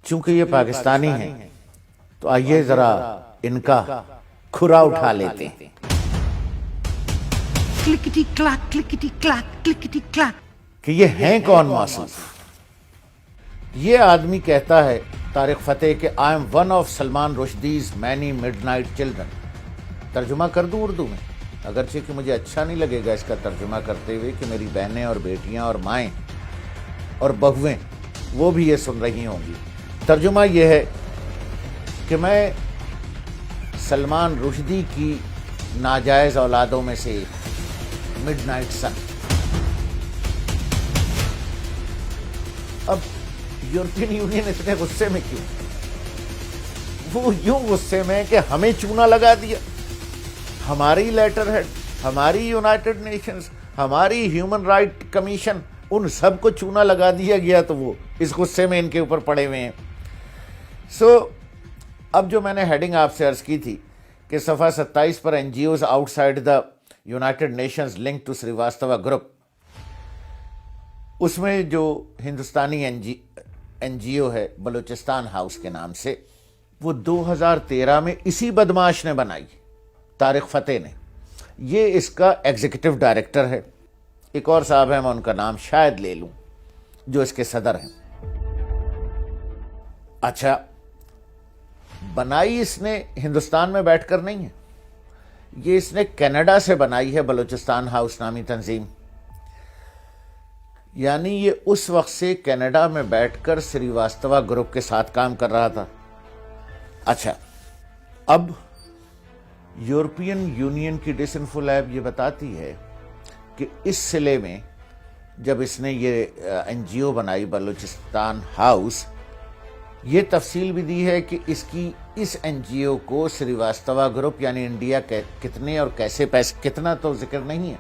چونکہ یہ پاکستانی ہیں تو آئیے ذرا ان کا کھرا اٹھا لیتے ہیں۔ کلکٹی کلاک کلکٹی کلاک کلکٹی کلاک۔ کہ یہ ہیں کون موصوف؟ یہ آدمی کہتا ہے طارق فتح کہ I am one of Salman Rushdie's many midnight children. ترجمہ کر دوں اردو میں، اگرچہ کہ مجھے اچھا نہیں لگے گا اس کا ترجمہ کرتے ہوئے کہ میری بہنیں اور بیٹیاں اور مائیں اور بہویں وہ بھی یہ سن رہی ہوں گی۔ ترجمہ یہ ہے کہ میں سلمان رشدی کی ناجائز اولادوں میں سے مڈ نائٹ سن۔ اب یورپین یونین اتنے غصے میں کیوں؟ وہ یوں غصے میں کہ ہمیں چونا لگا دیا، ہماری لیٹر ہیڈ، ہماری یونائٹڈ نیشنز، ہماری ہیومن رائٹ کمیشن، ان سب کو چونا لگا دیا گیا تو وہ اس غصے میں ان کے اوپر پڑے ہوئے ہیں۔ اب جو میں نے ہیڈنگ آپ سے عرض کی تھی کہ صفحہ 27 پر N G Os outside the United Nations link to Srivastava group, اس میں جو ہندوستانی این جی او ہے بلوچستان ہاؤس کے نام سے، وہ 2013 میں اسی بدماش نے بنائی، طارق فتح نے۔ یہ اس کا ایگزیکٹو ڈائریکٹر ہے۔ ایک اور صاحب ہیں، میں ان کا نام شاید لے لوں، جو اس کے صدر ہیں۔ اچھا، بنائی اس نے ہندوستان میں بیٹھ کر نہیں ہے، یہ اس نے کینیڈا سے بنائی ہے، بلوچستان ہاؤس نامی تنظیم۔ یعنی یہ اس وقت سے کینیڈا میں بیٹھ کر سریواستوا گروپ کے ساتھ کام کر رہا تھا۔ اچھا، اب یورپین یونین کی ڈس انفو لیب یہ بتاتی ہے کہ اس سلے میں جب اس نے یہ این جی او بنائی بلوچستان ہاؤس، یہ تفصیل بھی دی ہے کہ اس این جی او کو سریواستوا گروپ یعنی انڈیا کتنے اور کیسے پیسے، کتنا تو ذکر نہیں ہے،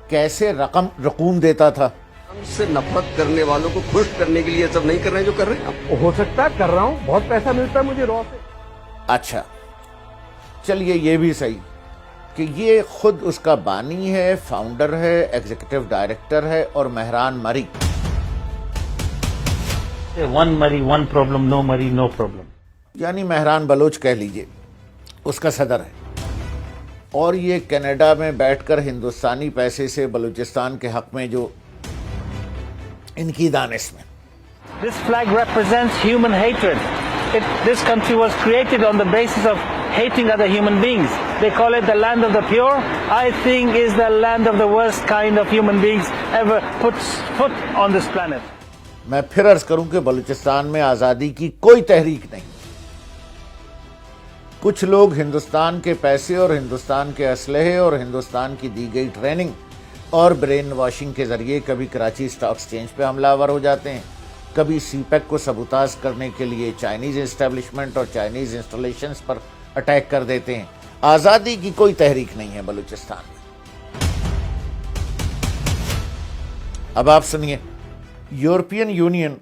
کیسے رقوم دیتا تھا۔ ہم سے نفرت کرنے والوں کو خوش کرنے کے لیے سب نہیں کر رہے ہیں جو کر رہے ہیں۔ ہو سکتا ہے کر رہا ہوں، بہت پیسہ ملتا ہے مجھے رو سے۔ اچھا چلیے، یہ بھی صحیح کہ یہ خود اس کا بانی ہے، فاؤنڈر ہے، ایگزیکٹو ڈائریکٹر ہے اور مہران مری۔ ون مری ون پرابلم، نو مری نو پرابلم، یعنی مہران بلوچ کہہ لیجئے، اس کا صدر ہے۔ اور یہ کینیڈا میں بیٹھ کر ہندوستانی پیسے سے بلوچستان کے حق میں جو ان کی دانش میں This flag represents human hatred. This country was created on the basis of hating other human beings. They call it the land of the pure. I think is the land of the worst kind of human beings ever put foot on this planet. میں پھر عرض کروں کہ بلوچستان میں آزادی کی کوئی تحریک نہیں۔ کچھ لوگ ہندوستان کے پیسے اور ہندوستان کے اسلحے اور ہندوستان کی دی گئی ٹریننگ اور برین واشنگ کے ذریعے کبھی کراچی اسٹاک ایکسچینج پہ حملہ آور ہو جاتے ہیں، کبھی سی پیک کو سبوتاژ کرنے کے لیے چائنیز اسٹیبلشمنٹ اور چائنیز انسٹالیشنز پر اٹیک کر دیتے ہیں۔ آزادی کی کوئی تحریک نہیں ہے بلوچستان میں۔ اب آپ سنیے، یورپین یونین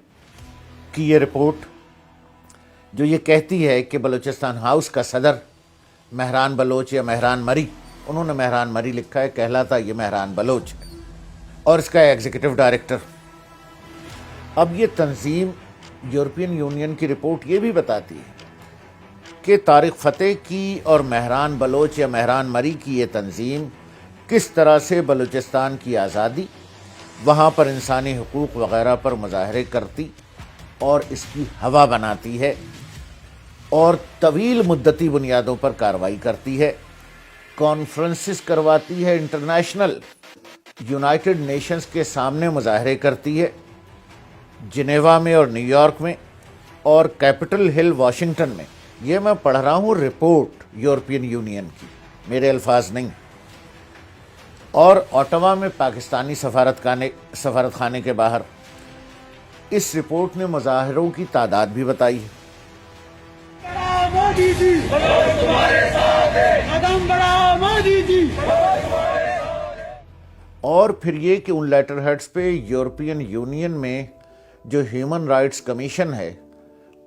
کی یہ رپورٹ جو یہ کہتی ہے کہ بلوچستان ہاؤس کا صدر مہران بلوچ یا مہران مری، انہوں نے مہران مری لکھا ہے، کہلاتا یہ مہران بلوچ ہے، اور اس کا ایگزیکٹو ڈائریکٹر۔ اب یہ تنظیم یورپین یونین کی رپورٹ یہ بھی بتاتی ہے کہ طارق فتح کی اور مہران بلوچ یا مہران مری کی یہ تنظیم کس طرح سے بلوچستان کی آزادی، وہاں پر انسانی حقوق وغیرہ پر مظاہرے کرتی اور اس کی ہوا بناتی ہے اور طویل مدتی بنیادوں پر کارروائی کرتی ہے، کانفرنسز کرواتی ہے، انٹرنیشنل یونائٹڈ نیشنز کے سامنے مظاہرے کرتی ہے، جنیوا میں اور نیو یارک میں اور کیپٹل ہل واشنگٹن میں۔ یہ میں پڑھ رہا ہوں رپورٹ یورپین یونین کی، میرے الفاظ نہیں۔ اور اوٹاوا میں پاکستانی سفارت خانے کے باہر اس رپورٹ نے مظاہروں کی تعداد بھی بتائی ہے۔ مودی جی تمہارے ساتھ ہیں، قدم بڑھاؤ مودی جی۔ اور پھر یہ کہ ان لیٹر ہیڈز پہ یورپین یونین میں جو ہیومن رائٹس کمیشن ہے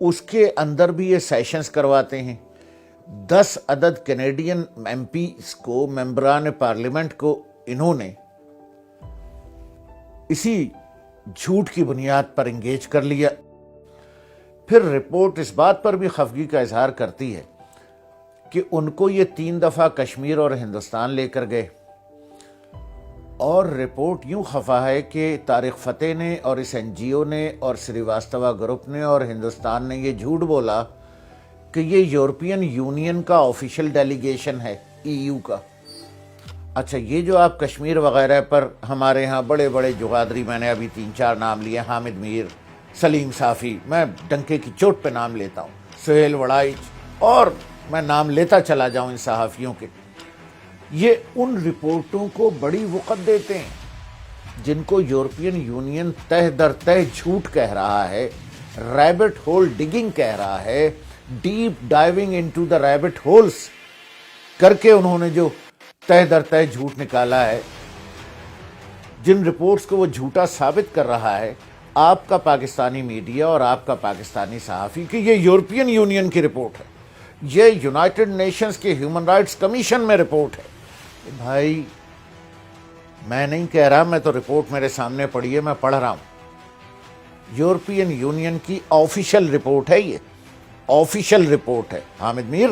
اس کے اندر بھی یہ سیشنز کرواتے ہیں۔ 10 عدد کینیڈین ایم پیز کو، ممبران پارلیمنٹ کو انہوں نے اسی جھوٹ کی بنیاد پر انگیج کر لیا۔ پھر رپورٹ اس بات پر بھی خفگی کا اظہار کرتی ہے کہ ان کو یہ 3 دفعہ کشمیر اور ہندوستان لے کر گئے، اور رپورٹ یوں خفا ہے کہ طارق فتح نے اور اس این جی او نے اور سریواستوا گروپ نے اور ہندوستان نے یہ جھوٹ بولا کہ یہ یورپین یونین کا آفیشیل ڈیلیگیشن ہے، ای یو کا۔ اچھا، یہ جو آپ کشمیر وغیرہ پر ہمارے ہاں بڑے بڑے جغادری، میں نے ابھی 3-4 نام لیے، حامد میر، سلیم صافی، میں ڈنکے کی چوٹ پہ نام لیتا ہوں، سہیل وڑائچ، اور میں نام لیتا چلا جاؤں ان صحافیوں کے، یہ ان رپورٹوں کو بڑی وقت دیتے ہیں جن کو یورپین یونین تہ در تہ جھوٹ کہہ رہا ہے، ریبٹ ہول ڈگنگ کہہ رہا ہے، deep diving into the rabbit holes کر کے انہوں نے جو تہ در تہ جھوٹ نکالا ہے، جن رپورٹس کو وہ جھوٹا ثابت کر رہا ہے آپ کا پاکستانی میڈیا اور آپ کا پاکستانی صحافی کہ یہ یورپین یونین کی رپورٹ ہے، یہ یونائٹڈ نیشنز کے ہیومن رائٹس کمیشن میں رپورٹ ہے۔ بھائی میں نہیں کہہ رہا، میں تو رپورٹ میرے سامنے پڑھی ہے، میں پڑھ رہا ہوں، یورپین یونین کی آفیشیل رپورٹ ہے، یہ آفیشیل رپورٹ ہے۔ حامد میر،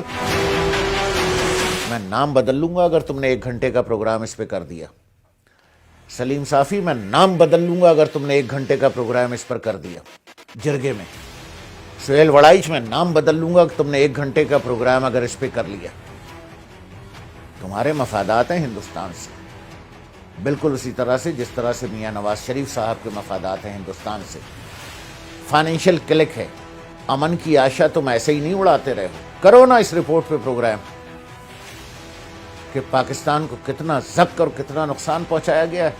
میں نام بدل لوں گا اگر تم نے 1 گھنٹے کا پروگرام اس پہ کر دیا۔ سلیم صافی، میں نام بدل لوں گا اگر تم نے 1 گھنٹے کا پروگرام اس پر کر دیا جرگے میں۔ سہیل وڑائچ، میں نام بدل لوں گا کہ تم نے 1 گھنٹے کا پروگرام اگر اس پہ کر لیا۔ تمہارے مفادات ہیں ہندوستان سے، بالکل اسی طرح سے جس طرح سے میاں نواز شریف صاحب کے مفادات ہیں ہندوستان سے۔ فائنینشیل کلک ہے، امن کی آشا تم ایسے ہی نہیں اڑاتے رہے ہو۔ کرو نا اس رپورٹ پہ پروگرام کہ پاکستان کو کتنا ضبط اور کتنا نقصان پہنچایا گیا ہے۔